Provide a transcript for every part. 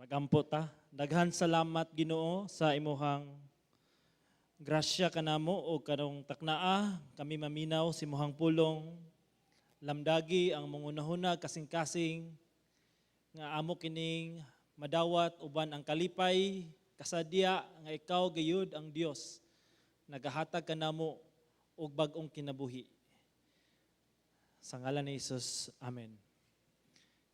Magampo ta. Daghan salamat Ginoo sa imuhang grasya kanamo o kanong taknaa kami maminaw si imuhang pulong lamdagi ang mangunahuna kasing-kasing nga amo kining madawat uban ang kalipay kasadya nga ikaw gayud ang Dios nagahatag kanamo og bag-ong kinabuhi. Sa ngalan ni Jesus. Amen.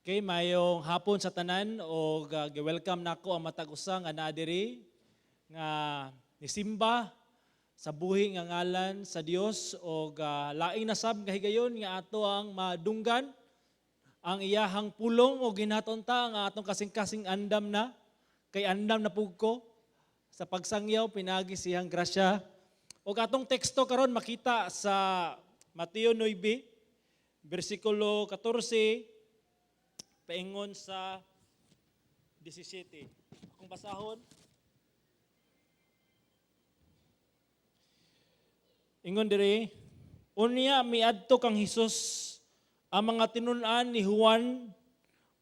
Okay, mayong hapon sa tanan o welcome nako ang matag usa nga naa diri nga nisimba sa buhi nga ngalan sa Dios o laing nasab nga higayon nga ato ang madunggan ang iyahang pulong o ginatonta nga atong kasing-kasing andam na kay andam na pugko sa pagsangyaw pinagi siyang grasya. O atong teksto karon makita sa Mateo 9 bersikulo 14 paingon sa 17. Akong basahon. Ingon diri, unya miadto kang Hesus ang mga tinun-an ni Juan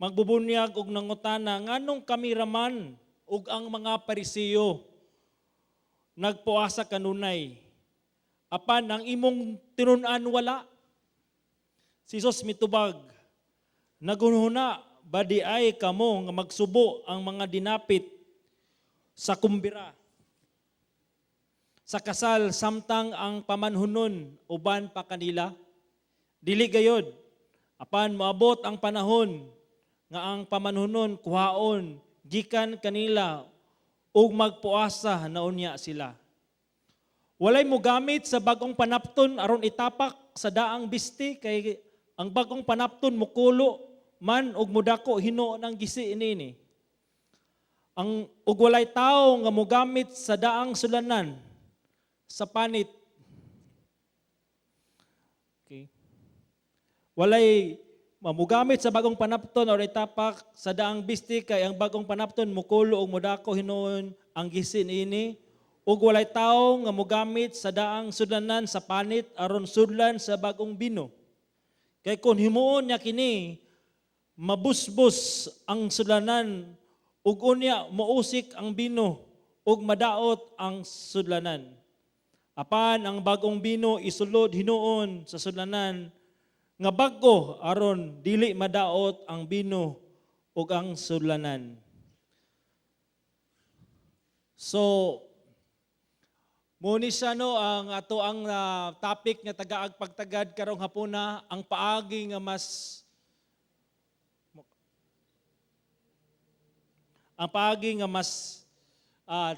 magbubunyag og nangutana nganong kami raman ug ang mga Pariseo nagpuasa kanunay. Apan ang imong tinun-an wala. Si Hesus mitubag, nagunhuna ba di ay kamo nga magsubo ang mga dinapit sa kumbira sa kasal samtang ang pamanhunon uban pa kanila? Dili gayod, apan moabot ang panahon nga ang pamanhunon kuhaon gikan kanila ug magpuasa na unya sila. Walay mo gamit sa bagong panapton aron itapak sa daang bisti kay ang bagong panapton mukulo man og mudako hino ng gisi inini. Ang ug walay tawo nga mogamit sa daang sulanan sa panit. Okay. Walay mamugamit sa bagong panapton o itapak sa daang bisti kay ang bagong panapton mukulo og mudako hinoon ang gisi inini. Ug walay tawo nga mogamit sa daang sulanan sa panit aron sudlan sa bagong bino. Kay kung himuon niya kini mabusbos ang sudlanan ug unya mousik ang bino ug madaot ang sudlanan. Apan ang bagong bino isulod hinuon sa sudlanan nga bag-o aron dili madaot ang bino ug ang sudlanan. So muni siya no ang ato ang topic nga tagaag pagtagad karong hapuna ang paagi nga mas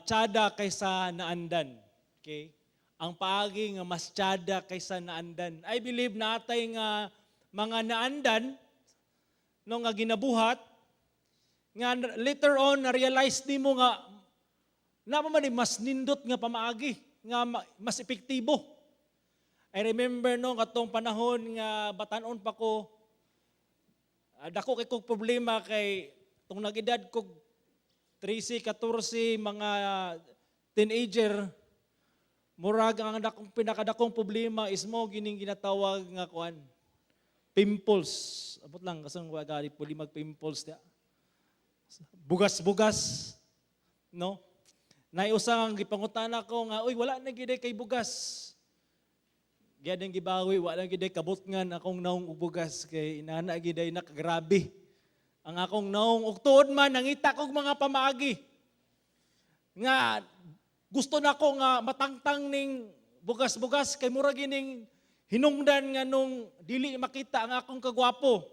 tiyada kaysa naandan. Okay? Ang paagi nga mas tiyada kaysa naandan. I believe natay nga mga naandan no nga ginabuhat nga later on na-realize nimo nga naman mas nindot nga pamaagi nga mas epektibo. I remember no katong panahon nga batanon pa ko dako kay kog problema kay tong nagedad kog 13, 14 mga teenager, murag ang pinakadakong problema is mo gining ginatawag nga kuan, pimples. Abot lang kasang wagari puli mag-pimples dia. Bugas-bugas, no? Naiusang gipangutana ko nga, uy wala na gid kay bugas. Giyadeng gibawi, wala gid kabutngan akong naong bugas kay inana gid ay nakagrabe. Ang akong naong ugtuod man nangita kog mga pamaagi nga gusto nako nga matangtang ning bugas-bugas kay mura gining hinungdan nga nung dili makita ang akong kagwapo.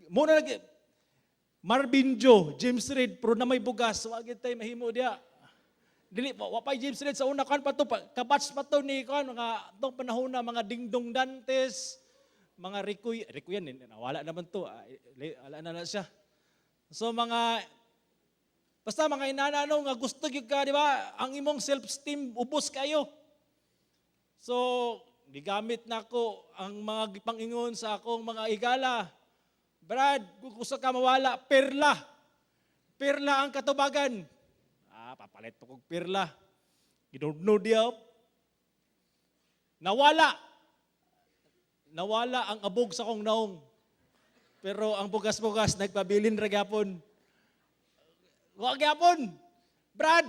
Muna lagi Marvin Joe, James Reid pero na may bugas, wa gid tay mahimo dia. Dili wa pa James Reid sa una kan pa to kabats pa to ni kan nga tong panahon na mga Dingdong Dantes, mga Rico yan, wala naman to, wala na siya. So basta mga inanano nga gusto gyud ka, di ba? Ang imong self-esteem, ubos kayo. So, gigamit nako ang mga gipangingon sa akong mga igala. Brad, kung gusto ka mawala, perla. Perla ang katubagan. Papalit po kong perla. Ginudno diya. Nawala ang abog sa kong naong. Pero ang bugas-bugas nagpabilin ra gyapon. Wa gyapon. Brad,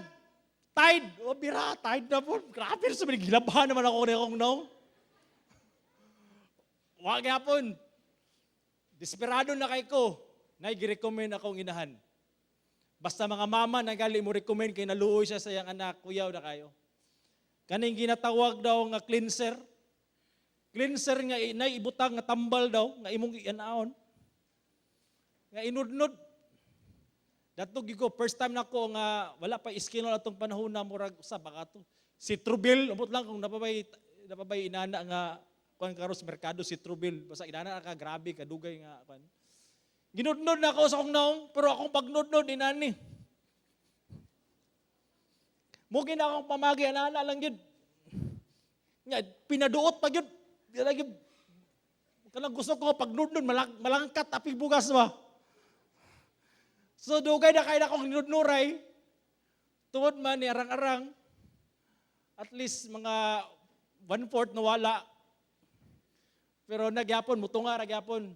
tide. O bira, tide na po. Grabe sa mga gilabahan naman ako ni akong naong. Wa gyapon. Desperado na kay ko. Nai-recommend akong inahan. Basta mga mama nagali mo recommend kay naluoy siya sa iyang anak, kuyaw na kayo. Kaning ginatawag daw nga cleanser. Cleanser nga ibutang nga tambal daw, nga imong ianaon. Nga inudnod. Datog ko, first time na ko nga wala pa iskinol atong panahon na murag usa baka to. Si Trubil, umot lang kung napabay inana nga kuan karos merkado si Trubil. Basta inana ka grabe kadugay nga kuan. Ginudnod na ako sa akong naong, pero akong pagnudnod inani. Mugin na akong pamagi, anana lang yun. Nga, pinaduot pa yun. Lagi, kanang gusto ko pagnudnod, malangkat, apig bugas ba? So, dugay na kayo na akong nudnuray. Tuwod man ni arang-arang. At least mga 1/4 na wala. Pero nagyapon, mutunga nagyapon.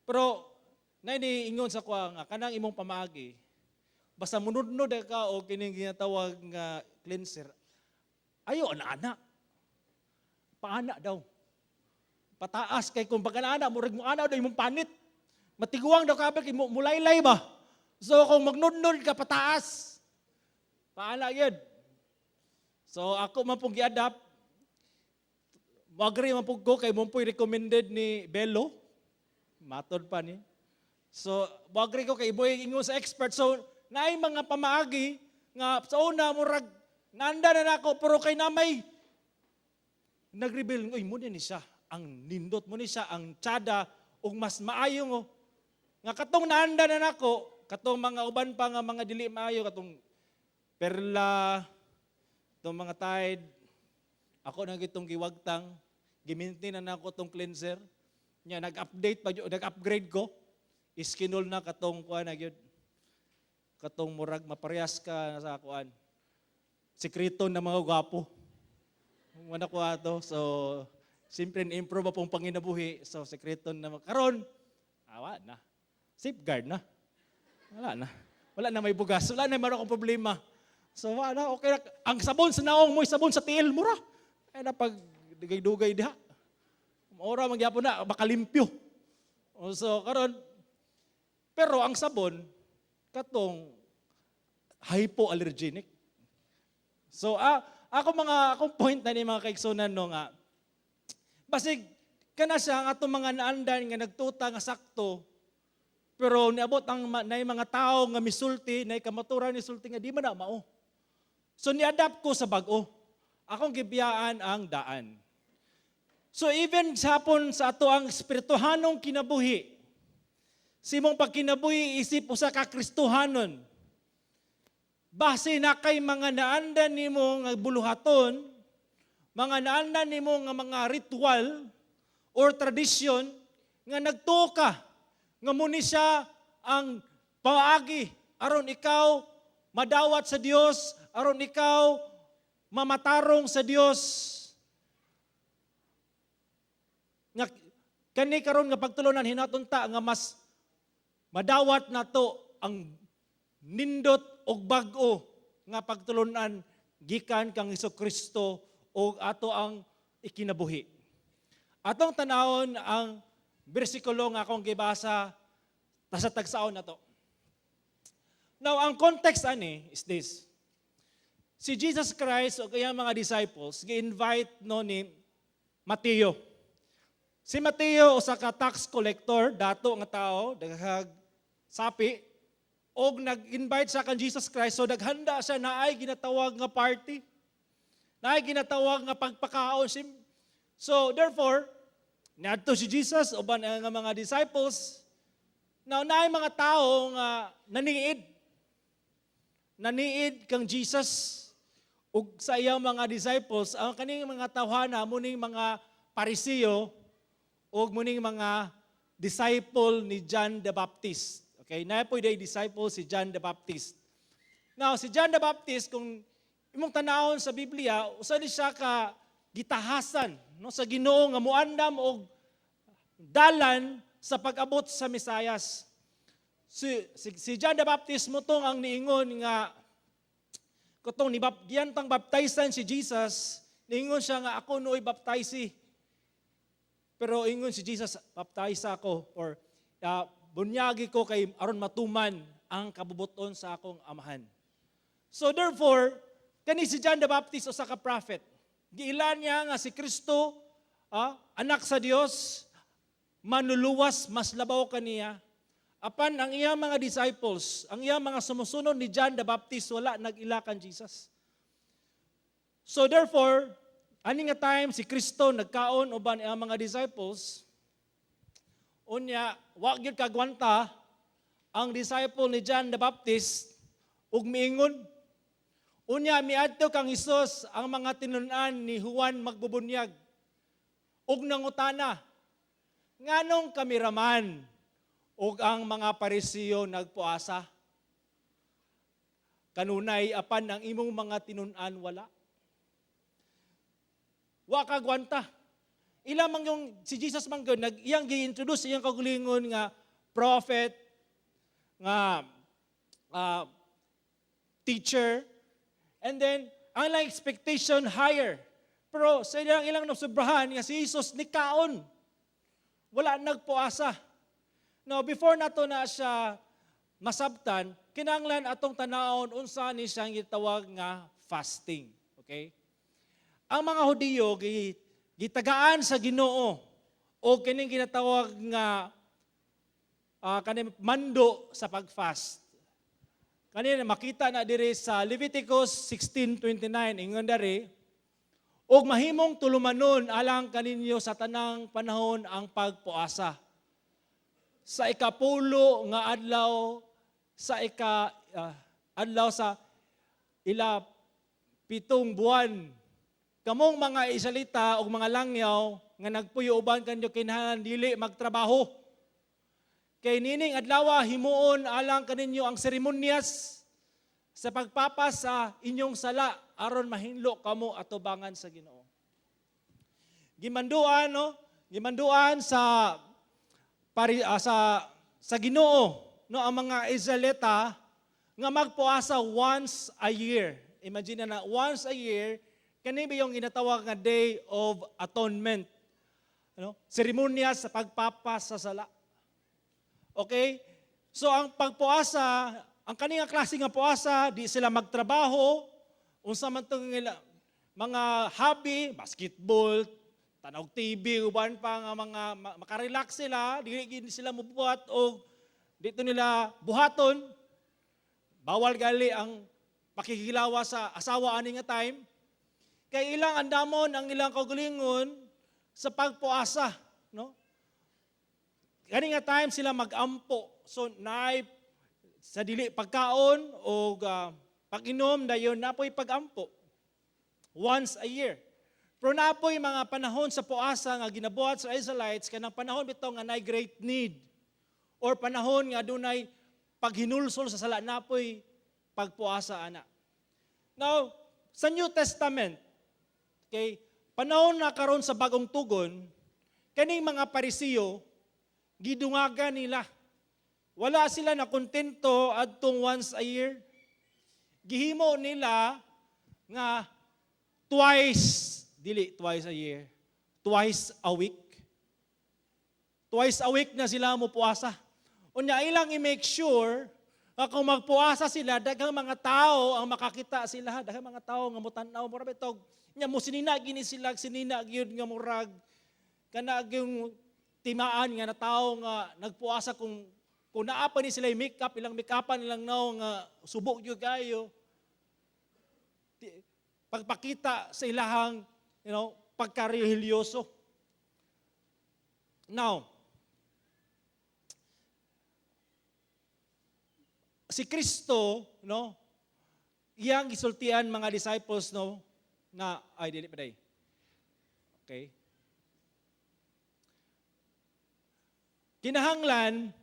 Pero, nainiingon sa kuha nga, kanang imong pamagi, basta munudnod ka o kining ginatawag nga cleanser, ayo ana-ana. Paana daw. Pataas kay kung pagkanaana, murag mo ana daw imong panit. Matiguang daw ka kay mulaylay ba? So kung magnudnod ka pataas, paana yun. So ako man pong gi-adapt, mag-agree man po ko kay mo po recommended ni Bello. Matod pa ni. So mag-agree ko kay Boy ingon sa expert. So naay mga pamaagi nga sa una murag nanda na nako pero kay namay nag-reveal oy mo ni siya ang nindot mo ni siya ang tsada ug mas maayo ngo nga katong nanda na nako katong mga uban pa nga mga dili maayo katong perla tong mga tide ako na gitong giwagtang giminti na nako tong cleanser nya nag-update pa nag-upgrade ko iskinol na katong kuan na gyud katong murag maparehas ka sa kuan. Sekreto ng mga gwapo. Wala ko ato. So, simple improve pong panginabuhi. So, sekreto na karon awa na. Safeguard na. Wala na. Wala na may bugas. Wala na meron akong problema. So, wala. Okay na. Ang sabon sa naong mo, sabon sa tiil, mura. Ay na pag dugay-dugay diha. Ora magyapon na, makalimpyo. So, karon pero ang sabon, katong hypoallergenic. So, akong point na ni mga kaigsunan no nga, basig, kana siya ang atong mga naandan nga nagtuta nga sakto, pero niabot ang na mga tao nga misulti, na kamaturan ni sulti nga di man na mao. So, ni-adapt ko sa bag-o. Akong gibiyaan ang daan. So, even sapon sa ato ang espirituhanong kinabuhi, simong pagkinabuhi isip usa ka Kristohanon. Base na kay mga naandan nimo nga buluhaton, mga naandan nimo nga mga ritual or tradisyon nga nagtuka nga muni siya ang paagi aron ikaw madawat sa Dios, aron ikaw mamatarong sa Dios. Nga kani karon nga pagtulunan hinatunta nga mas madawat nato ang nindot og bag-o nga pagtulunan gikan kang Hesukristo o ato ang ikinabuhi. Atong tanawon ang bersikulo nga akong gibasa sa tagsaon nato. Now, ang context ani is this. Si Jesus Christ o kaya mga disciples gi-invite no ni Mateo. Si Mateo usa ka tax collector, dato nga tao, daghag sapi, og nag-invite sa kan Jesus Christ, so naghanda siya na ay ginatawag nga party, na ay ginatawag nga pagpakaon. So therefore, niadto si Jesus, uban nga mga disciples, na ay mga tao nga naniid kang Jesus, ug sa iyang mga disciples, ang kaning mga tawhana, muning mga Parisiyo, ug muning mga disciple ni John the Baptist. Okay, na po day disciple si John the Baptist. Now, si John the Baptist, kung imong tanawon sa Biblia, usa ni siya ka gitahasan no, sa Ginoo nga muandam og dalan sa pag-abot sa Mesayas. si John the Baptist mo tong ang niingon nga kutong diyan tang baptizan si Jesus, niingon siya nga ako nooy baptize. Pero ingon si Jesus, baptize ako or bunyagi ko kay aron matuman ang kabubuton sa akong amahan. So therefore, kani si John the Baptist usa ka prophet. Giilan niya nga si Kristo, anak sa Dios, manluluwas mas labaw kaniya. Apan ang iyang mga disciples, ang iyang mga sumusunod ni John the Baptist, wala nag-ila kan Jesus. So therefore, ani nga time si Kristo nagkaon uban ang mga disciples, unya wa gyud kagwanta ang disciple ni John the Baptist ug miingon. Unya miadto kang Hesus ang mga tinun-an ni Juan magbubunyag ug nangutana, nganong kami raman ug ang mga Parisiyo nagpuasa? Kanunay apan ang imong mga tinun-an wala. Wa kagwanta. Ila man yung si Jesus man gyud iyang gi-introduce iyang kagulingon nga prophet nga teacher, and then ang ilang expectation higher. Pero sa ilang nasobrahan nga si Jesus nikaon. Wala nagpuasa. Now, before nato na siya masabtan, kinahanglan atong tanawon unsa ni siyang gitawag nga fasting. Okay? Ang mga Hudiyo gitagaan sa Ginoo o kining ginatawag nga kaning mando sa pagfast. Kanina makita na diri sa Leviticus 16:29 ingon dari, og mahimong tulumanon alang kaninyo sa tanang panahon ang pagpuasa. Sa ikapulo nga adlaw adlaw sa ila 7 buwan, kamong mga Israelita o mga langyaw nga nagpuyo uban kanyo kinahanglan dili magtrabaho. Kay nining adlaw himuon alang kaninyo ang seremonyas sa pagpapas sa inyong sala aron mahinlo kamo atubangan sa Ginoo. Gimanduan sa Ginoo no ang mga Israelita nga magpuasa once a year. Imagine na once a year kani ba yung ginatawag nga Day of Atonement. Seremonya sa pagpapas sa sala. Okay? So ang pagpuasa, ang kaninga klase nga puasa, di sila magtrabaho, unsa man tong mga hobby, basketball, tanaw TV, uban pa nga mga makarelax sila, di sila mubuhat o dito nila buhaton. Bawal gali ang pakikilawa sa asawa ani nga time. Kay ilang andamon ang ilang kaugalingon sa pagpuasa, no? Kani nga time sila magampo. So naay sa dili pagkaon o pag-inom dayon napoy pagampo once a year. Pero napoy mga panahon sa puasa nga ginabuhat sa Israelites kanang panahon bitaw nga naay great need or panahon nga dunay paghinulsol sa sala napoy pagpuasa ana. Now, sa New Testament, okay, panahon na karon sa bagong tugon, kaning mga Parisiyo gidungagan nila. Wala sila na kontento adtong once a year. Gihimo nila nga twice a year, twice a week. Twice a week na sila mo puasa. Unya ilang i-make sure nga kung magpuasa sila, daghang mga tao ang makakita sila, daghang mga tao nga mutanaw mo ra betog. Nya mo sinina gini sila, sinina gyud nga murag kana yung timaan nga na tao nga nagpuasa kung naapa ni sila makeup, ilang make-upan nilang now nga subok yung kayo. Pagpakita sa ilahang, pagkareliyoso. Now, si Kristo, iyang gisultian mga disciples, dili pa day. Okay. Kinahanglan,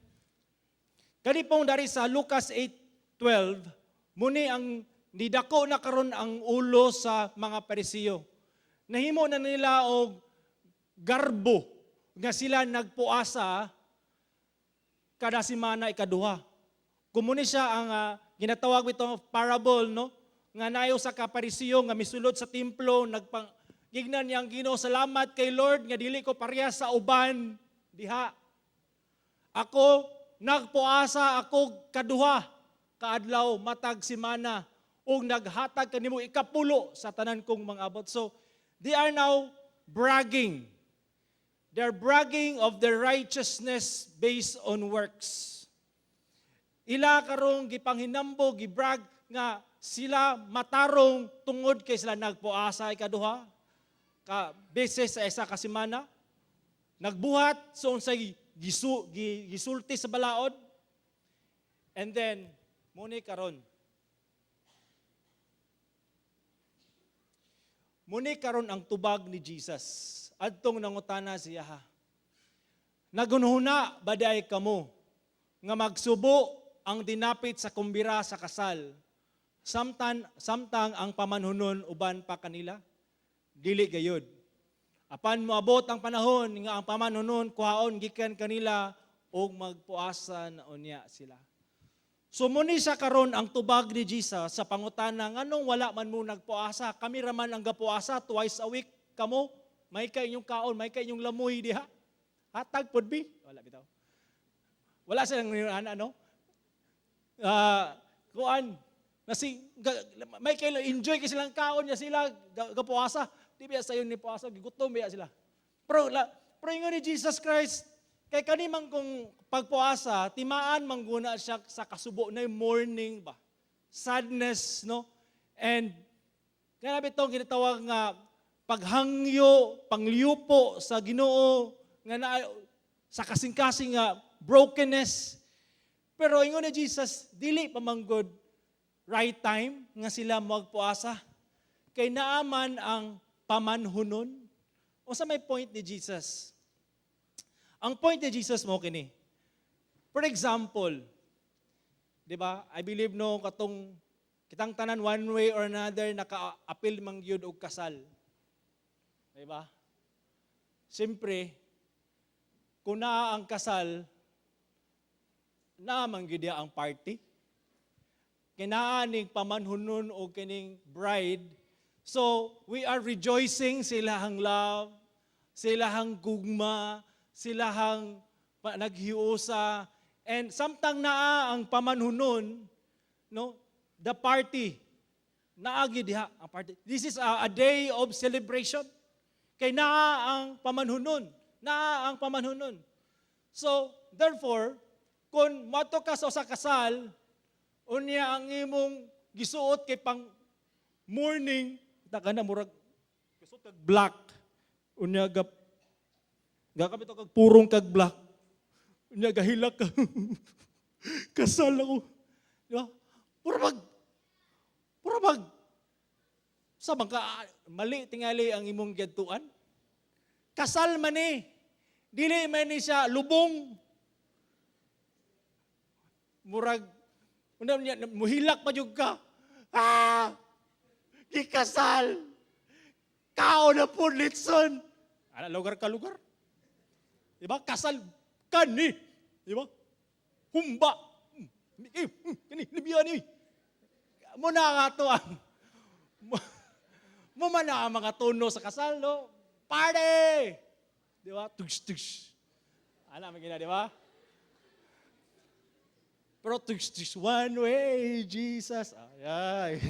kanipong dari sa Lucas 8:12, muni ang nidako na karon ang ulo sa mga Parisiyo. Nahimo na nila og garbo nga sila nagpuasa kada semana ikaduha Kumuni siya ang ginatawag itong parable, no? Nga nayo sa kaparisiyo nga misulod sa templo, gignan niyang Ginoo, salamat kay Lord nga dili ko parehas sa uban diha. Ako nagpuasa ako kaduha kaadlaw matag semana ug naghatag kanimo ikapulo sa tanan kong mga abot. So they are now bragging. They're bragging of their righteousness based on works. Ila karong gipanghinambo, gibrag nga sila matarong tungod kay sila nagpuasa ikaduha ka beses sa isa ka semana. Nagbuhat so unsay gisulti sa balaod. And then muni karon ang tubag ni Jesus. Adtong nangutana siya, nagunhuna baday kamo nga magsubo ang dinapit sa kumbira sa kasal. Samtang ang pamanhunon uban pa kanila, dili gayud. Apan moabot ang panahon nga ang pamanhunon kuhaon gikan kanila og magpuasa na unya sila. So muni sa karon ang tubag ni Jesus sa pangutana nganong wala man mo nagpuasa, kami raman ang gapuasa twice a week kamo, may kay inyong kaon, may kay inyong lamoy diha. Hatag pod bi, wala bitaw. Wala silang ano? Kuan may kay enjoy kay silang kaon niya sila gapuasa. Di biya sayon ni puasa, gigutom biya sila. Pero ingon ni Jesus Christ, kay kanimang kung pagpuasa, timaan mangguna siya sa kasubo na morning ba? Sadness, no? And kaya bitong ginatawag nga paghangyo, pangliupo sa Ginoo nga sa kasing-kasing nga brokenness. Pero ingon ni Jesus, dili pa manggod right time nga sila magpuasa. Kay naaman ang pamanhunon. O sa may point ni Jesus? Ang point ni Jesus mo kini. For example, di ba? I believe no katong kitang tanan one way or another naka-apil man gyud og kasal. Di ba? Siyempre, kung naa ang kasal, naman gyud ang party. Kinaaning pamanhunon o kining bride. So, we are rejoicing silahang love, silahang gugma, silahang naghiusa, and samtang naa ang pamanhunon, no, the party, naagi diha ang party. This is a day of celebration. Kay naa ang pamanhunon, naa ang pamanhunon. So, therefore, kung mato ka sa kasal, unya ang imong gisuot kay pang morning, taka na murag gisuot kag black. Unya gakabit kag purong kag black. Unya gahilak ka. Kasal ako. Di ba? Pura mag. Sa ka mali tingali ang imong giadtuan. Kasal man ni. Dili man ni siya lubong. Murag muhilak pa jud ka. Gikasal. Kao na po litson. Ala lugar ka lugar. Di ba? Kasal ka ni. Di ba? Humba. Kani libiyan ni. Mo na nga to ang mo man na ang mga tono sa kasal, no? Party! Di ba? Tugs. Ala magina, di ba? Pero tugs one way, Jesus. Ay.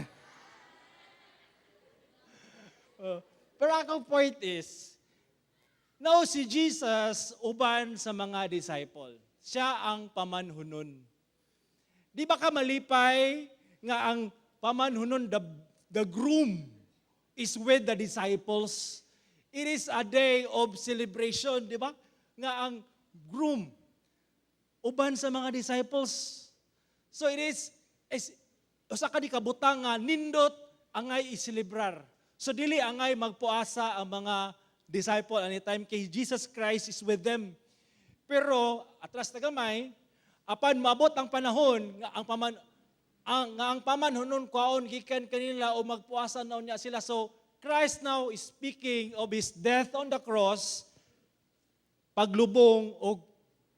Pero akong point is, now si Jesus uban sa mga disciple. Siya ang pamanhunon. Di ba ka malipay nga ang pamanhunon, the groom is with the disciples. It is a day of celebration, di ba? Nga ang groom uban sa mga disciples. So it is usa ka di kabutang nga nindot angay iselebrar. So dili angay magpuasa ang mga disciple anytime kay Jesus Christ is with them. Pero atras na gamay, apan maabot ang panahon nga ang pamanhunon kuhaon gikan kanila o magpuasa na unya sila. So Christ now is speaking of His death on the cross, paglubong o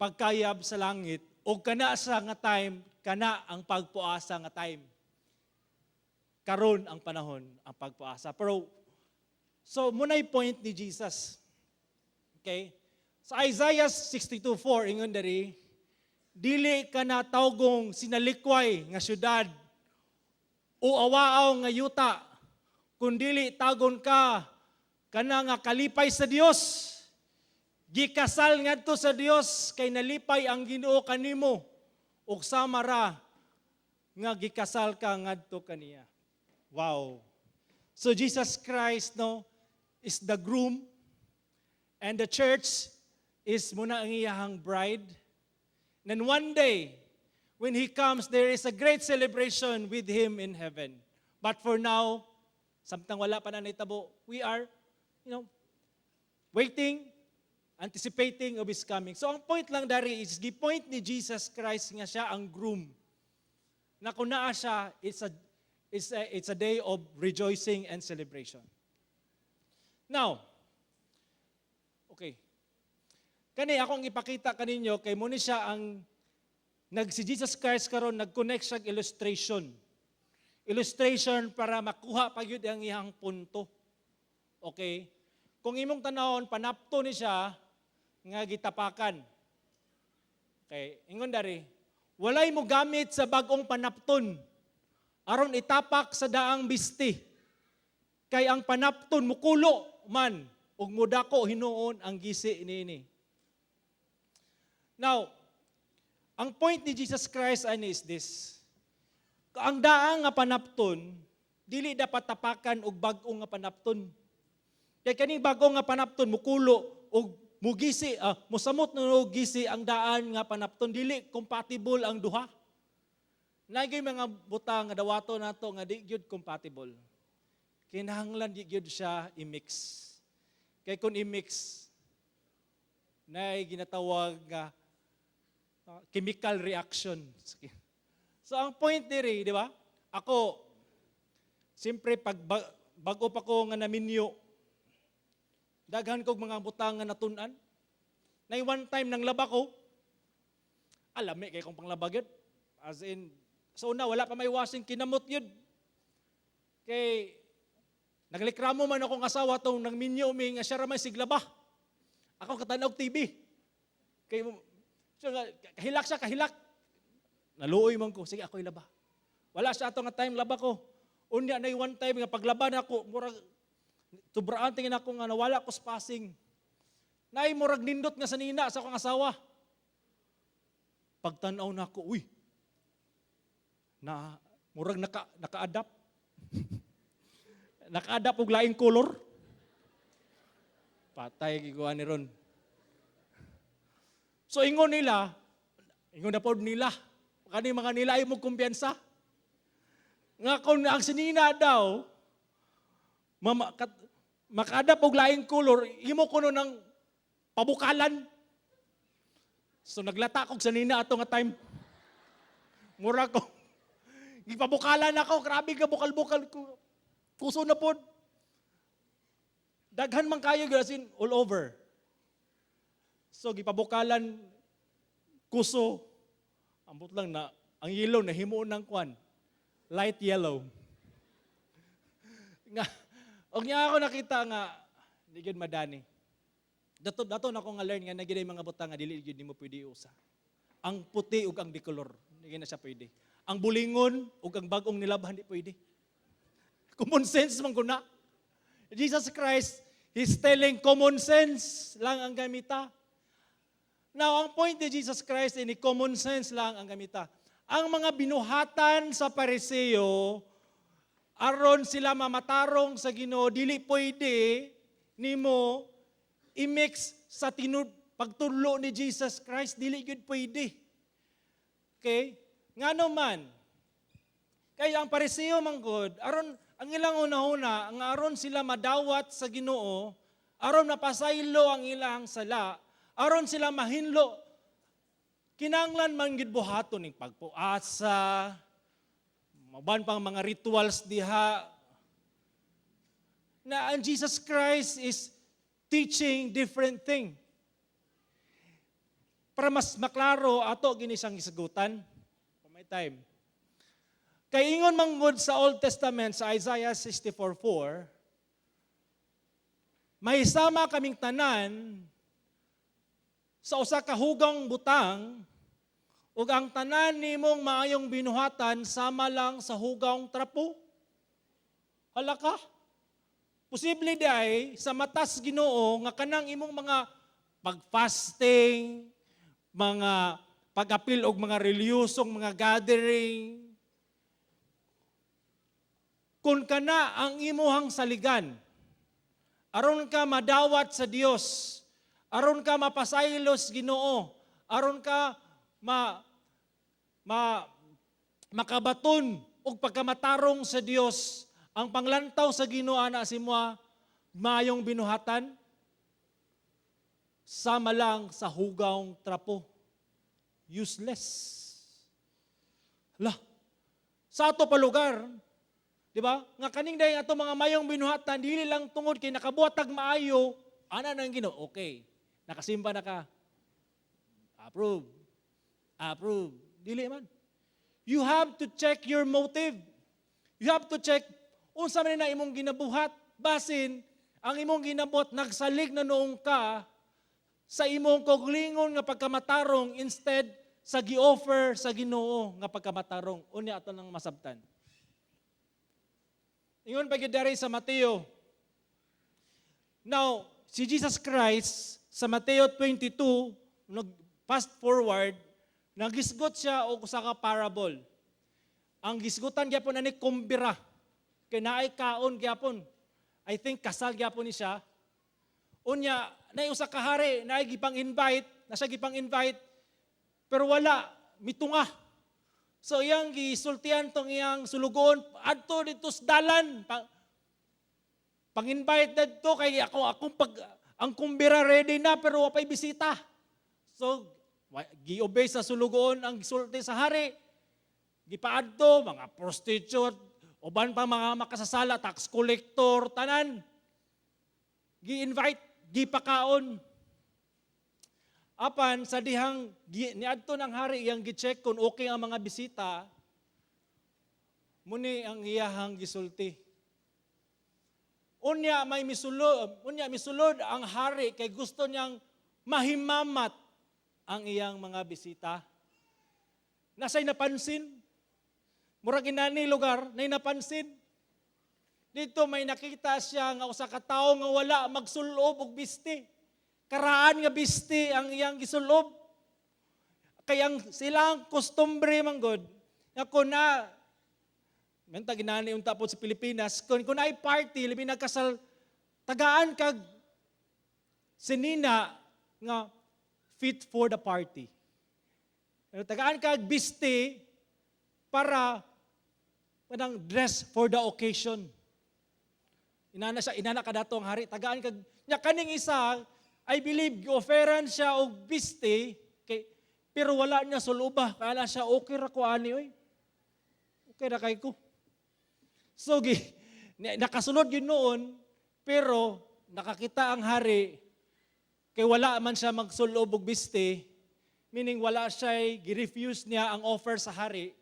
pagkayab sa langit, o kana sa nga time kana ang pagpuasa nga time. Karon ang panahon ang pagpuasa. Pero so munay point ni Jesus. Okay? Sa Isaiah 62:4 ingon diri, dili ka na tawgong sinalikway nga syudad o awaaw nga yuta, kundili tagon ka kana nga kalipay sa Dios. Gikasal ngadto sa Dios kay nalipay ang Ginoo kanimo ug sama ra nga gikasal ka ngadto kaniya. Wow. So Jesus Christ is the groom and the church is muna ang iyahang bride. And then one day, when He comes, there is a great celebration with Him in heaven. But for now, samtang wala pa na naitabo, we are, waiting, anticipating of His coming. So ang point lang dari is, the point ni Jesus Christ nga siya ang groom. Na kung naa siya, it's a day of rejoicing and celebration. Now, okay. Kani akong ipakita kaninyo kay mo ni siya ang si Jesus Christ karon nag-connect siya illustration. Illustration para makuha pa gyud ang iyang punto. Okay? Kung imong tanawon panapto ni siya nga gitapakan. Okay, ingon dari, walay mo gamit sa bag-ong panapton aron itapak sa daang bisti. Kay ang panapton mukulo man ug mudako hinuon ang gisi niini. Now, ang point ni Jesus Christ is this. Ang daang nga panapton, dili dapat tapakan og bag-o nga panapton. Kay kani bag-o nga panapton mukulo og mugisi, musamot no gisi ang daan nga panapton, dili compatible ang duha. Nagay mga butang nga dawato nato nga di gyud compatible. Kinahanglan di gyud siya i-mix. Kay kun i-mix nay ginatawag nga chemical reaction. So ang point diri, di ba? Ako, siyempre pag bago pa ko nga naminyo, daghan kog mga butang nga natunan. Nay one time nang laba ko, alami kay kong panglaba gyud. As in, so una wala pa may washing, kinamot yun. Kay naglikramo man akong asawa tong nang minyo mi nga siya ra may siglaba. Ako katanog TV. Kay so, kahilak. Naluoy man ko, sige ako ilaba. Wala siya ato nga time laba ko. Unya na one time nga paglaba na ako, murag tubraan tingin ako nga nawala ko spacing. Nay murag nindot nga sa nina sa akong asawa. Pagtanaw na ako, murag naka-adapt. Naka-adapt og laing color. Patay giguan ni ron. So ingon na pod nila, kani mga nila ay mo kumpiyansa. Nga kung ang sinina daw, makadap og laing color, imo kuno ng pabukalan. So naglata kog sanina ato nga time. Mura ko. Gipabukalan ako, grabe ka bukal-bukal ko. Kuso na pod. Daghan man kayo gasin all over. So gipabukalan kuso. Ambot lang na ang yellow na himuon ng kwan. Light yellow. Nga og niya ako nakita nga di gyud madani. Dato na ako nga learn nga nagiday mga butang nga dili gyud nimo pwede usa. Ang puti ug ang dikolor, di na siya pwede. Ang bulingon ug ang bag-ong nilabhan di pwede. Common sense man kuna. Jesus Christ, He's telling common sense lang ang gamita. Now, ang point ni Jesus Christ, ini common sense lang ang gamita. Ang mga binuhatan sa Pariseo, aron sila mamatarong sa Ginoo, dili pwede nimo i-mix sa pagtulo ni Jesus Christ, dili gyud pwede. Okay? Ngano man, kaya ang Pariseo manggod, aron ang ilang una-una, ang aron sila madawat sa Ginoo, aron mapasaylo ang ilang sala, aron sila mahinlo, kinanglan man gid buhaton ning pagpuasa, maban pang mga rituals diha, na ang Jesus Christ is teaching different thing. Para mas maklaro, ato gini siyang isagutan. May time. Kay ingon manggod sa Old Testament sa Isaiah 64:4, mahisama kaming tanan sa usa ka hugang butang ug ang tanan nimong maayong binuhatan sama lang sa hugang trapo. Hala ka? Posible day sa matas Ginoo nga kanang imong mga pag-fasting, mga pag-apil og mga reliyosong mga gathering, kung kana ang imuhang saligan, aron ka madawat sa Dios, aron ka mapasaylos Ginoo, aron ka makabaton og pagkamatarong sa Dios, ang panglantaw sa Ginoo ana si moa mayong binuhatan sama lang sa hugawng trapo. Useless. Hala. Sa ato pa lugar, di ba? Nga kaning day ato mga mayong binuhatan dili lang tungod kay nakabuhatag maayo, ana nang Ginoo. Okay. Nakasimba na ka. Approve. Approve. Dili man. You have to check your motive. You have to check unsa man na imong ginabuhat, basin ang imong ginabuhat nagsalig na noong ka sa imong koglingon nga pagkamatarong instead sa gi-offer sa Ginoo nga pagkamatarong. Unya ato nang masabtan. Ingon pa gyud diri sa Mateo. Now, si Jesus Christ sa Mateo 22, fast forward, nagisgot siya og usa ka parable. Ang gisgutan gyapon ani kumbira. Kay naay kaon gyapon. I think kasal gyapon ni siya. Unya, naay usa ka hari, naay gipang-invite, na siya gipang-invite, pero wala, mitunga. So iyang gisultihan tong iyang sulugon, adto dito sa dalan, pang-invite dito kay ang kumbira ready na pero wa pay bisita. So gi-obey sa sulugon ang gisulti sa hari. Gipaadto mga prostitute, uban pa mga makasasala, tax collector, tanan. Gi-invite, gipakaon. Apan sa dihang niadto ng hari iyang gi-check kung okay ang mga bisita, muni ang iyahang gisulti. Unya misulod ang hari kay gusto niyang mahimamat ang iyang mga bisita. Nasay napansin? Murag inani lugar, nay napansin. Dito may nakita siya nga usa ka tawo nga wala magsulob og bisti. Karaan nga bisti ang iyang gisulob. Kay ang silang kustombre manggod nga kun na menta ginani unta po sa Pilipinas, kun ay party labi nagkasal tagaan kag sinina nga fit for the party. Tagaan kag bisti para padang dress for the occasion. Inana ka dato ang hari, tagaan kag nya kaning isa, I believe gi-offeran siya og bisti kay pero wala niya suluba, kala siya okay ra ko ani oy. Okay ra kay ko. So nakasulod yun noon, pero nakakita ang hari kay wala man siya magsulob og bisti, meaning wala siya gi-refuse niya ang offer sa hari.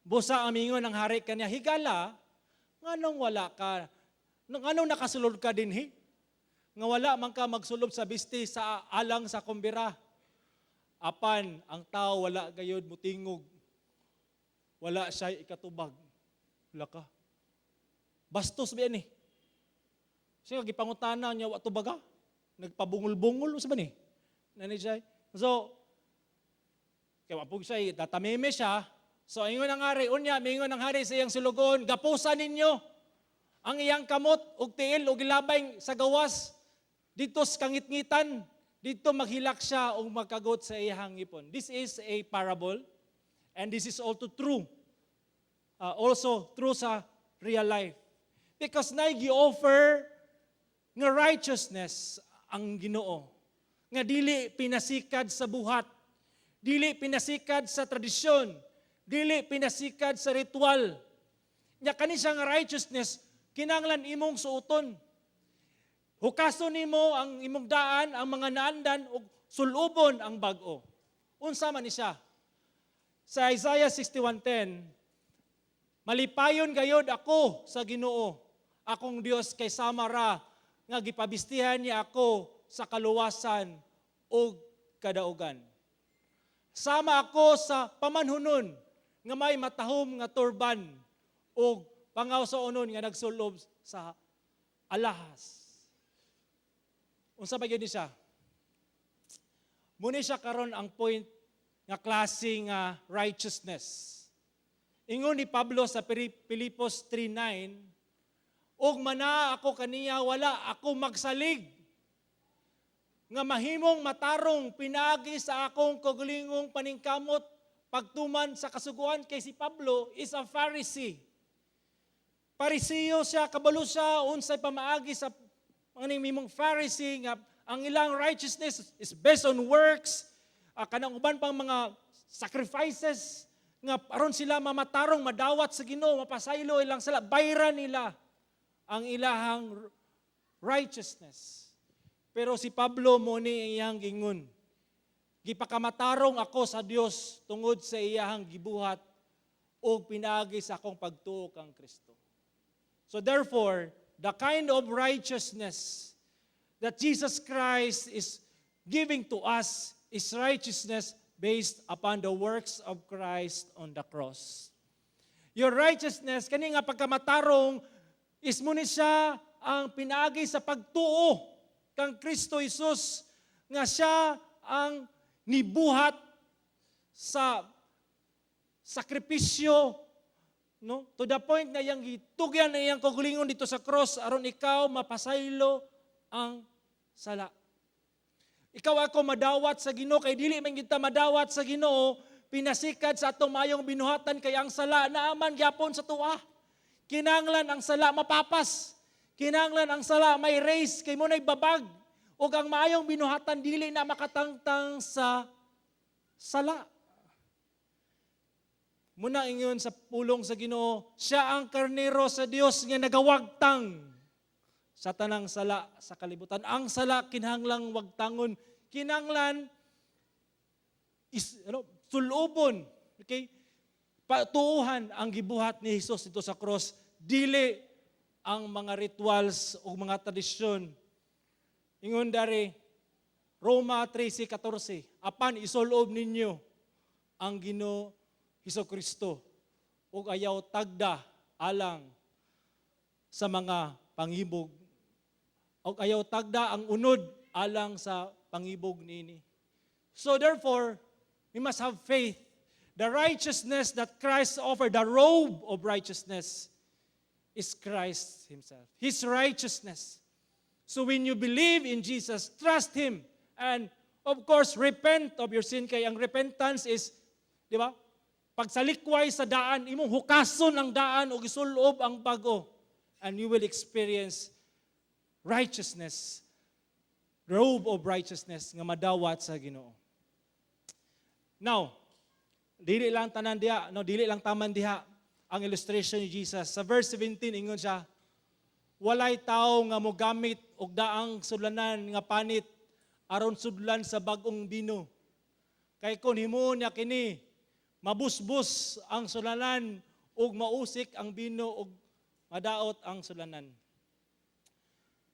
Busa amingon ng hari kanya, higala, nganong wala ka? Nganong nakasulod ka dinhi? Nga wala man ka magsulob sa bisti sa alang sa kumbira. Apan, ang tao wala gayod mutingog. Wala siya ikatubag. Wala ka. Bastos ba ni? Siya gipangutana niya, wato baga? Nagpabungol-bungol, sa ba ni? Nani siya? So, kaya wapog siya, tatameme siya. So, ingon ang hari, mingon ang hari sa iyang sulugon, gapusan ninyo ang iyang kamot, ug tiil, ug ilabay sa gawas, dito sa kangitngitan, dito maghilak siya o magkagot sa iyang ipon. This is a parable, and this is also true. Also true sa real life. Because na gi-offer nga righteousness ang Ginoo, nga dili pinasikad sa buhat, dili pinasikad sa tradisyon, dili pinasikad sa ritual. Nya kani siya nga righteousness, kinanglan imong suoton. Hukason nimo ang imong daan, ang mga naandan, ug sulubon ang bag-o. Unsa man ni siya? Sa Isaiah 61:10, malipayon gayod ako sa Ginoo, akong Dios kay samara nga gipabistihan niya ako sa kaluwasan o kadaugan. Sama ako sa pamanhunon nga may matahom nga turban o pangaw sa unon nga nagsulob sa alahas. Unsa ba gyud ni siya? Muni siya karon ang point nga klase nga righteousness. Ingon ni Pablo sa Pilipos 3:9, og mana ako kaniya wala ako magsalig nga mahimong matarong pinagi sa akong kagulingong paningkamot pagtuman sa kasuguan. Kay si Pablo is a Pharisee. Pariseo siya, kabalo siya unsay pamaagi sa mimong Pharisee nga ang ilang righteousness is based on works, kanang uban pang mga sacrifices nga aron sila mamatarong, madawat sa Ginoo, mapasaylo ilang sila, bayran nila ang ilahang righteousness. Pero si Pablo mo ni iyang gingon, gipakamatarong ako sa Dios tungod sa iyahang gibuhat o pinaagi sa akong pagtuo kang Kristo. So therefore, the kind of righteousness that Jesus Christ is giving to us is righteousness based upon the works of Christ on the cross. Your righteousness, kani nga pagkamatarong, is muni siya ang pinaagi sa pagtuo kang Kristo Jesus, nga siya ang nibuhat sa sakripisyo, no? To the point na iyang gitugyan na iyang kagulingon dito sa cross aron ikaw mapasaylo ang sala. Ikaw ako madawat sa Ginoo, kay dili man kita madawat sa Ginoo, pinasikad sa atong mayong binuhatan kay ang sala naaman gyapon sa tuwa. Kinanglan ang sala mapapas. Kinanglan ang sala may race kay mo nay babag. Ug ang mayong binuhatan dili na makatangtang sa sala. Muna ingon sa pulong sa Ginoo, siya ang karnero sa Dios nga nagawagtang sa tanang sala sa kalibutan. Ang sala kinahanglang wagtangon, kinahanglan sulubon, okay? Patuuhan ang gibuhat ni Jesus dito sa cross, dili ang mga rituals o mga tradisyon. Ingon dari Roma 13:14, apan isulob ninyo ang Ginoo Hesukristo ug ayaw tagda alang sa mga panghibog o ayaw tagda ang unod alang sa pangibog niini. So therefore, we must have faith. The righteousness that Christ offered, the robe of righteousness, is Christ Himself. His righteousness. So when you believe in Jesus, trust Him. And of course, repent of your sin. Kaya ang repentance is, di ba? Pagsalikway sa daan, imong hukason ang daan o gisulob ang bago. And you will experience righteousness, robe of righteousness nga madawat sa Ginoo. Now, dili lang tanan diha, no, dili lang taman diha ang illustration ni Jesus. Sa verse 17 ingon siya, walay tao nga mogamit og daang sudlanan nga panit aron sudlan sa bag-ong bino. Kay kun himo niya kini, mabusbus ang sudlanan ug mausik ang bino ug madaot ang sudlanan.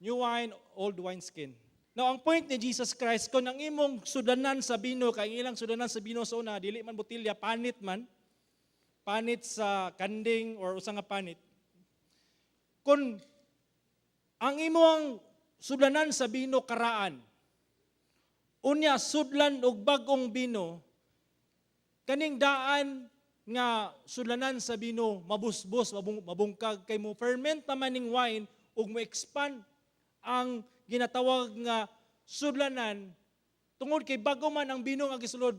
New wine, old wineskin. Now, ang point ni Jesus Christ, kung ang imong sudanan sa bino, kay ilang sudanan sa bino sa una, dili man botilya, panit man, panit sa kanding or usa nga panit. Kung ang imong sudanan sa bino karaan, unya sudlan og bag-ong bino, kaning daan nga sudanan sa bino, mabusbos, mabungkag, kay mo ferment naman ning wine, ug mo expand ang ginatawag nga sudlanan, tungod kay bago man ang bino nga gisulod,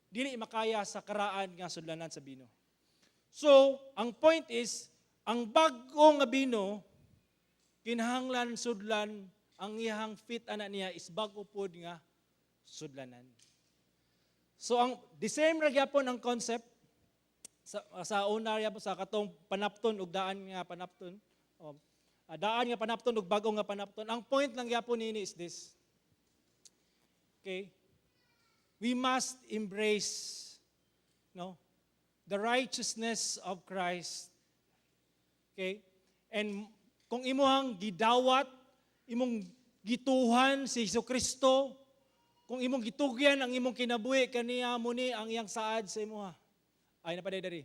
dili makaya sa karaan nga sudlanan sa bino. So, ang point is, ang bago nga bino, kinahanglan sudlan, ang iyang fit ana niya is bago pod nga sudlanan. So, the same ra gyapon ang concept sa una sa katong panapton ug daan nga panapton. Daan nga panapton ug bago nga panapton. Ang point lang gyapon nini is this. Okay? We must embrace No? The righteousness of Christ. Okay? And kung imuhang gidawat, imong gituhan si Jesucristo, kung imong gitugyan ang imong kinabuhi kaniya muni ang iyang saad sa imuha. Ay napaday dari.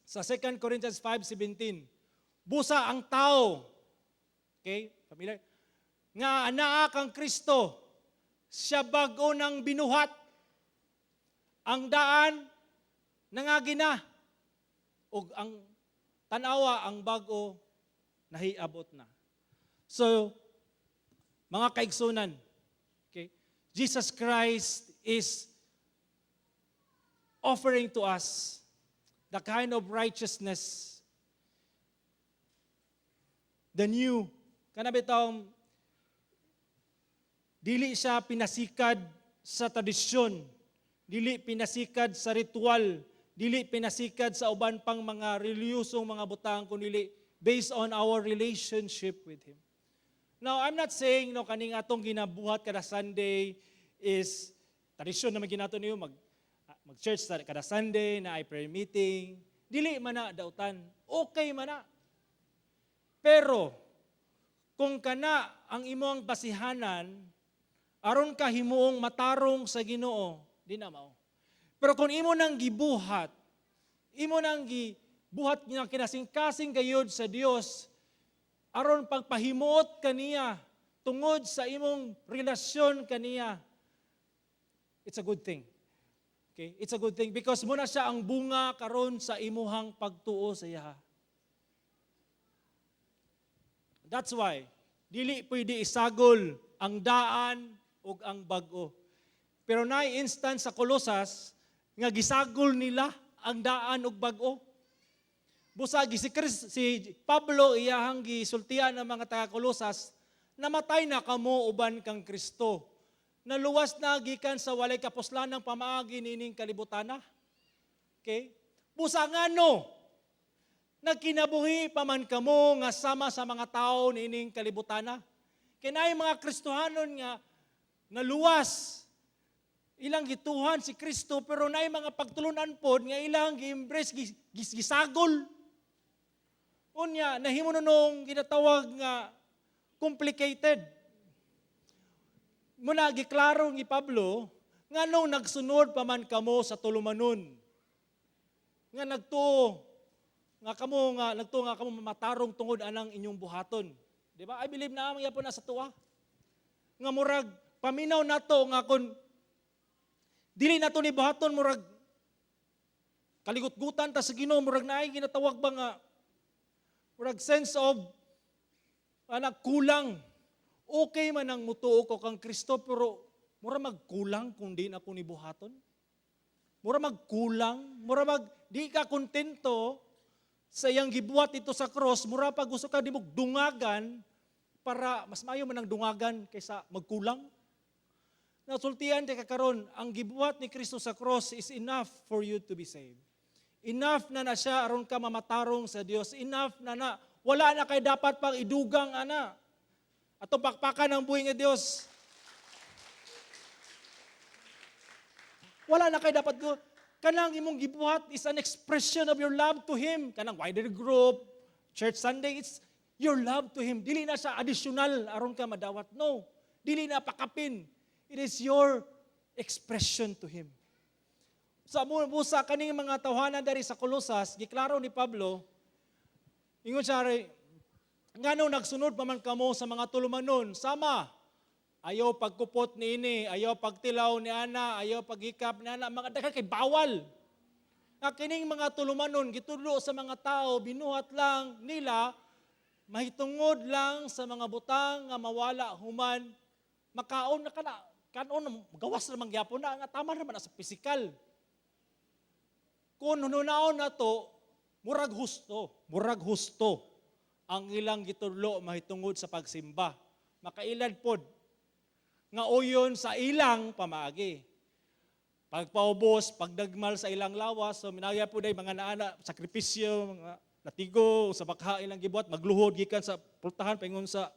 Sa 2 Corinthians 5:17, busa ang tao, okay, familiar, nga anaa kang Kristo, siya bag-o nang binuhat, ang daan nangagi na, ug ang tanawa ang bag-o nahiabot na. So, mga kaigsunan, okay, Jesus Christ is offering to us the kind of righteousness, the new, kanabitang dili siya pinasikad sa tradisyon, dili pinasikad sa ritual, dili pinasikad sa uban pang mga reliyosong mga butang, kundi based on our relationship with Him. Now, I'm not saying no kaning atong ginabuhat kada Sunday is tradisyon naman ginato niyo mag-church kada Sunday na ay prayer meeting. Dili man na dautan. Okay man na. Pero kung kana ang imong basihanan aron ka himuong matarong sa Ginoo, di na mao. Pero kung imo nang gibuhat, imo nang gibuhat nga kinasing-kasing gayud sa Dios, aron pagpahimuot kaniya tungod sa imong relasyon kaniya, it's a good thing. Okay? It's a good thing because muna siya ang bunga karon sa imuhang pagtuo sa iya. That's why dili pwede isagol ang daan ug ang bag-o. Pero naay instance sa Colosas nga gisagol nila ang daan ug bag-o. Busagi si Pablo iyahang gisultian ng mga taga-Colosas, namatay na kamo uban kang Kristo. Naluwas na gikan sa walay kapuslanang pamaagi nining kalibutana. Okay? Busa ngano nagkinabuhi pa man kamo nga sama sa mga tao nining kalibutana. Kinay mga Kristohanon nga naluwas, ilang gituhan si Kristo, pero naay mga pagtulunan pod nga ilang gi-embrace gisagol. Unya nahimo nung ginatawag nga complicated. Muna giklaro ni Pablo nganong nagsunod pa man kamo sa tulumanon. Nga nagtuo nga kamo matarong tungod anang inyong buhaton. Di ba? I believe na amang yapon na sa tuwa. Nga murag paminaw nato nga kun dili nato ni buhaton murag kaligut-gutan ta sa Ginoo, murag naay ginatawag ba nga murag sense of kulang. Okay man ang mutuo ko kang Kristo, pero mura magkulang kung di na ko ni buhaton. Mura magkulang, di ka kontento sa iyang gibuhat ito sa cross, mura pag gusto ka di mo dungagan para mas maayo man ang dungagan kaysa magkulang. Nasultian ti kakaron, ang gibuhat ni Kristo sa cross is enough for you to be saved. Enough na siya aron ka mamatarong sa Dios. Enough na wala na kay dapat pang idugang ana. Ato pakpakan ng buhay nga Dios. Wala na kay dapat go. Kanang imong gibuhat is an expression of your love to Him. Kanang wider group, church Sunday, it's your love to Him. Dili na siya additional aron ka madawat. No. Dili na pakapin. It is your expression to Him. Sa busa kaning mga tawhana dari sa Colosas, giklaro ni Pablo, ingon siya rin, ngano nagsunod pa man kamo sa mga tulumanon, sama, ayaw pagkupot ni ini, ayaw pagtilaw ni ana, ayaw paghikap ni ana, mga daghang kay bawal. Nga kining mga tulumanon, gitulo sa mga tao, binuhat lang nila, mahitungod lang sa mga butang nga mawala human, makaon na kanon, gawas na mangyapon na, nga tama naman sa pisikal. Kung hununaon na to, murag husto ang ilang gitulo mahitungod sa pagsimba. Makailad pod nga uyon sa ilang pamaagi. Pagpaubos, pagdagmal sa ilang lawas, so minaya po day mga naana, sakripisyo, mga latigo, sa bakha ilang gibuhat, magluhod gikan sa pultahan, paingon sa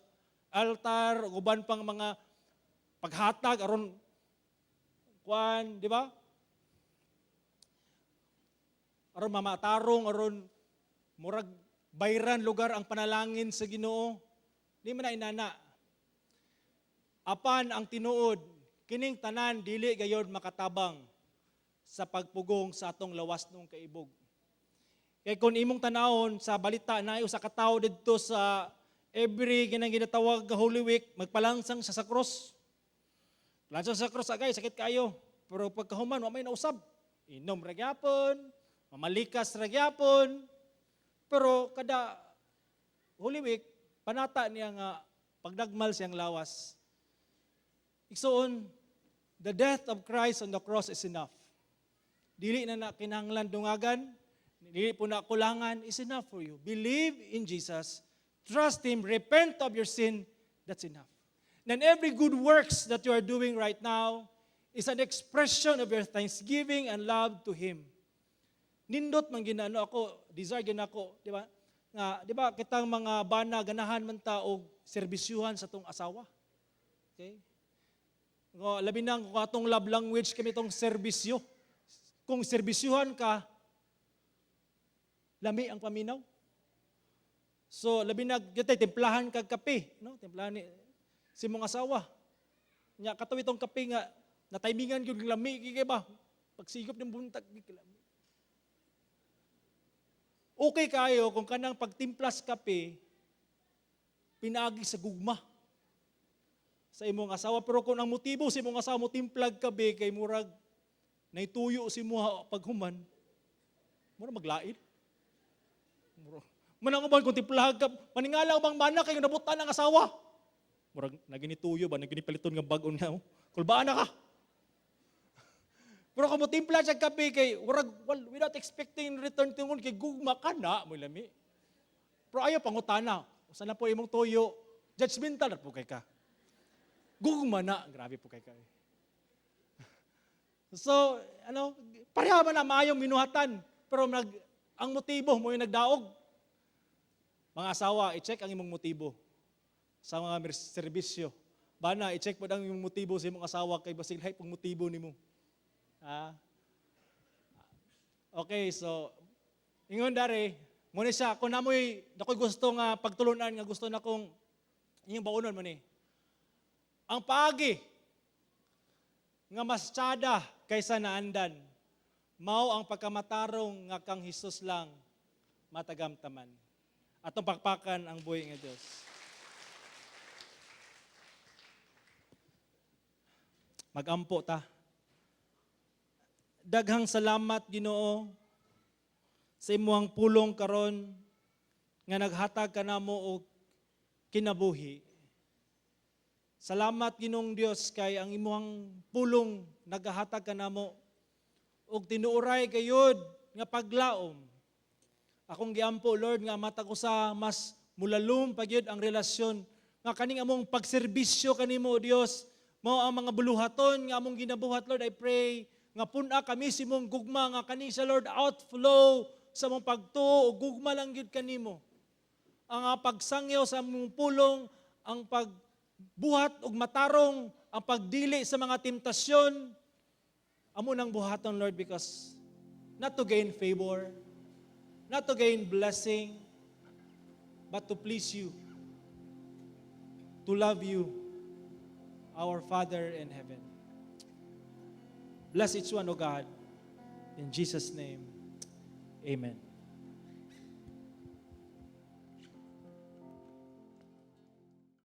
altar, uban pang mga paghatag, aron kuan, di ba? Aron mamatarong, aron murag bayran lugar ang panalangin sa Ginoo. Di man na inana. Apan ang tinuod, kining tanan dili gayod makatabang sa pagpugong sa atong lawas nung kaibog. Kay kung imong tanawon sa balita na usa ka tawo didto sa every ginatawag nga Holy Week, magpalangsang sa cross. Langsang sa cross agay sakit kayo. Pero pagkahuman wa may nausab. Inom ra gyapon, mamalikas ra gyapon. Pero kada Holy Week, panata niya nga pagdagmal siyang lawas. Igsoon, the death of Christ on the cross is enough. Dili na kinahanglan dungagan, dili po na kulangan, is enough for you. Believe in Jesus, trust Him, repent of your sin, that's enough. And every good works that you are doing right now is an expression of your thanksgiving and love to Him. Nindot man ginano ako, desire gin ako, di ba? Nga, di ba kitang mga bana ganahan man ta og serbisyuhan sa tong asawa. Okay? Nga labi nang kung atong love language kami tong serbisyo. Kung serbisyuhan ka, lami ang paminaw. So labi na gitay templahan kag kape, no? Templahan ni si mong asawa. Nya kataw itong kape nga nataymingan gyud lami kay ba? Pagsigop ng buntag lami. Okay kayo kung kanang pagtimplas kape, pinaagi sa gugma sa imong asawa. Pero kung ang motibo sa imong asawa mo timplag kape, kay murag, naituyo si mo paghuman, murag maglain. Manang uban kung timplag ka, maningala bang mana kayo nabutan ng asawa. Murag, naginituyo ba, naginipaliton ng bagon nga, kulbaan na ka. Pero kung mo timpla siya kape kay without expecting return tingon kay gugma ka na mo lami. Pero ayaw pangutana. Usa na po imong toyo, judgmental na po kay ka. Gugma na, grabe po kay ka. So, pareha man na maayong minuhatan, pero ang motibo mo yung nagdaog. Mga asawa, i-check ang imong motibo sa mga serbisyo. Bana, i-check mo ang imong motibo sa imong asawa kay basil hay pang motibo nimo. Okay, so ingon dare, muna siya, kung nakoy gusto nga pagtulunan nga gusto na kong inyong baunon mo ni. Ang paagi nga mas tsada kaysa naandan, mao ang pagkamatarong nga kang Hesus lang matagamtaman. Atong pakpakan ang buhi nga Dios. Magampo ta. Daghang salamat Ginoo sa imong pulong karon nga naghatag kanamo og kinabuhi. Salamat Ginoong Dios kay ang imong pulong nagahatag kanamo og tinuoray kayod nga paglaom. Akong giampo Lord nga matag usa mas mulalom pagyud ang relasyon nga kaning among pagserbisyo kanimo Dios mao ang mga buluhaton nga among ginabuhat Lord. I pray nga puna kami si mong gugma nga kani sa Lord outflow sa mong pagtuo o gugma lang gyud kanimo. Ang pagsangyaw sa mong pulong, ang pagbuhat og matarong, ang pagdili sa mga temptasyon, amo nang buhaton Lord because not to gain favor, not to gain blessing, but to please you, to love you, our Father in heaven. Bless each one, O God. In Jesus' name, amen.